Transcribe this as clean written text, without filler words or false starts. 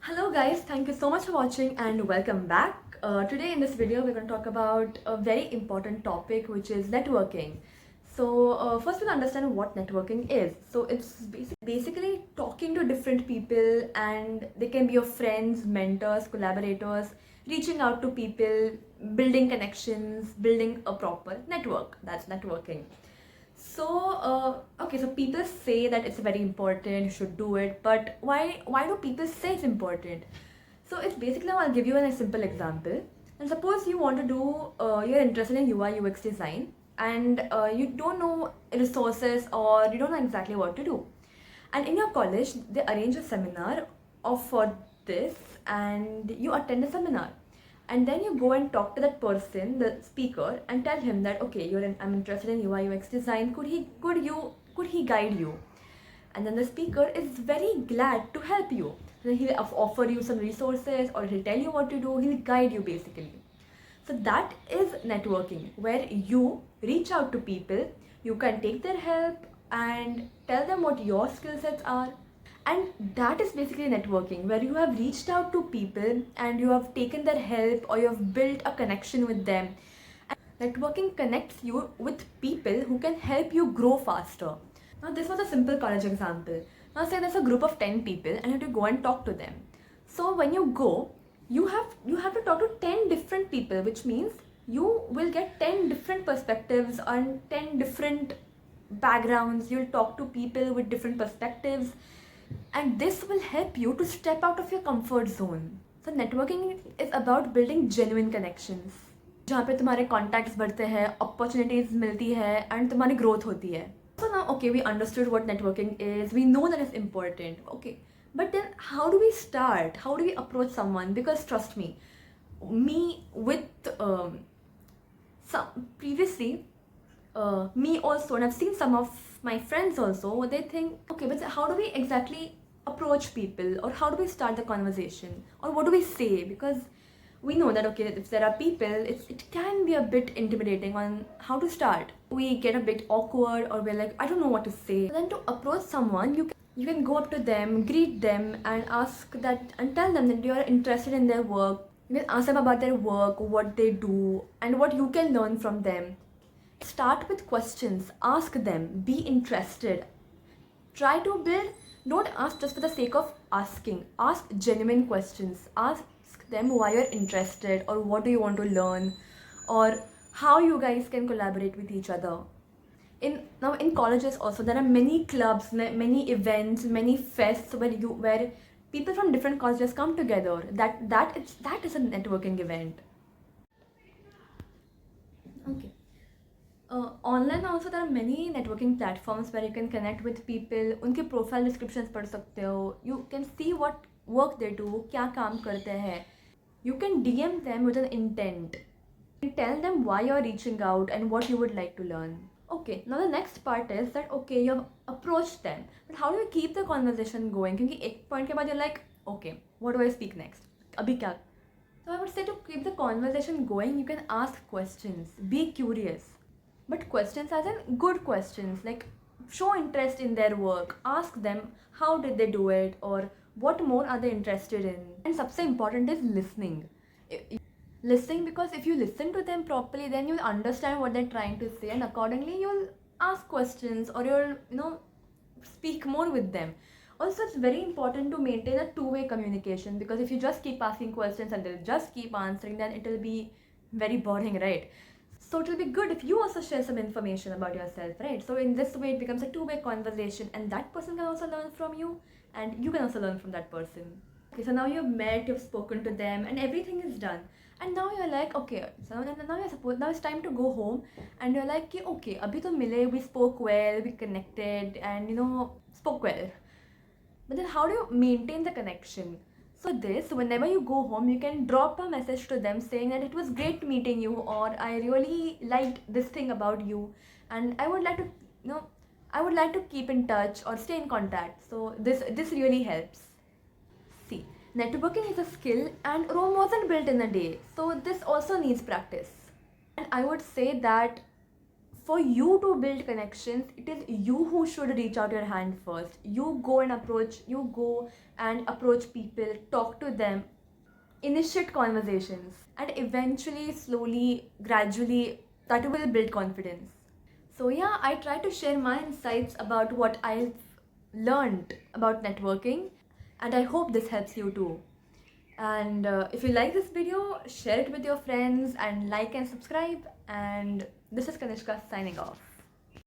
Hello guys, thank you so much for watching and welcome back. Today in this video we're going to talk about a very important topic which is networking. First we'll understand what networking is. So it's basically talking to different people, and they can be your friends, mentors, collaborators, reaching out to people, building connections, building a proper network. That's networking. Okay, so people say that it's very important, you should do it, but why do people say it's important? So it's basically, I'll give you a simple example. And suppose you want to do, you're interested in UI UX design, and you don't know resources or you don't know exactly what to do. And in your college, they arrange a seminar of for this, and you attend the seminar, and then you go and talk to that person, the speaker, and tell him that okay, I'm interested in UI UX design. Could he guide you? And then the speaker is very glad to help you. Then he'll offer you some resources, or he'll tell you what to do. He'll guide you basically. So that is networking, where you reach out to people, you can take their help and tell them what your skill sets are. And that is basically networking, where you have reached out to people and you have taken their help, or you have built a connection with them. And networking connects you with people who can help you grow faster. Now, this was a simple college example. Now, say there's a group of 10 people and you have to go and talk to them. So, when you go, you have to talk to 10 different people, which means you will get 10 different perspectives on 10 different backgrounds. You'll talk to people with different perspectives, and this will help you to step out of your comfort zone. So networking is about building genuine connections, जहाँ पे तुम्हारे contacts बढ़ते हैं, opportunities मिलती है, and तुम्हारी growth होती है. So now, okay, we understood what networking is. We know that it's important. Okay, but then how do we start? How do we approach someone? Because trust me, with some previously, me also, and I've seen some of my friends also, they think, okay, but how do we exactly approach people, or how do we start the conversation, or what do we say? Because we know that okay, if there are people, it can be a bit intimidating on how to start. We get a bit awkward, or we're like, I don't know what to say. But then to approach someone, you can go up to them, greet them, and ask that, and tell them that you are interested in their work. You can ask them about their work, what they do, and what you can learn from them. Start with questions, ask them, be interested. Try to build, don't ask just for the sake of asking. Ask genuine questions. Ask them why you're interested, or what do you want to learn, or how you guys can collaborate with each other. In colleges also, there are many clubs, many events, many fests where people from different colleges come together. That is a networking event. Okay. Online also there are many networking platforms where you can connect with people. उनके profile descriptions पढ़ सकते हो. You can see what work they do, क्या काम करते हैं. You can DM them with an intent. You can tell them why you're reaching out and what you would like to learn. Okay, now the next part is that okay, you have approached them, but how do you keep the conversation going? क्योंकि एक point के बाद you're like, okay, what do I speak next? अभी क्या? So I would say to keep the conversation going, you can ask questions. Be curious. But questions as in good questions, like show interest in their work. Ask them how did they do it, or what more are they interested in. And सबसे important is listening. Listening, because if you listen to them properly, then you'll understand what they're trying to say, and accordingly you'll ask questions, or you'll speak more with them. Also, it's very important to maintain a two-way communication, because if you just keep asking questions and they'll just keep answering, then it'll be very boring, right? So it will be good if you also share some information about yourself, right? So in this way, it becomes a two-way conversation, and that person can also learn from you, and you can also learn from that person. Okay, so now you've met, you've spoken to them, and everything is done. And now you're like, okay, so now it's time to go home, and you're like, okay, abhi to mile, we spoke well, we connected, and spoke well. But then how do you maintain the connection? So this, whenever you go home, you can drop a message to them saying that it was great meeting you, or I really liked this thing about you, and I would like to, I would like to keep in touch or stay in contact. So this really helps. See, networking is a skill, and Rome wasn't built in a day. So this also needs practice. And I would say that for you to build connections, it is you who should reach out your hand first. You go and approach people, talk to them, initiate conversations, and eventually, slowly, gradually, that will build confidence. So yeah, I try to share my insights about what I've learned about networking, and I hope this helps you too. And if you like this video, share it with your friends and like and subscribe. And this is Kanishka signing off.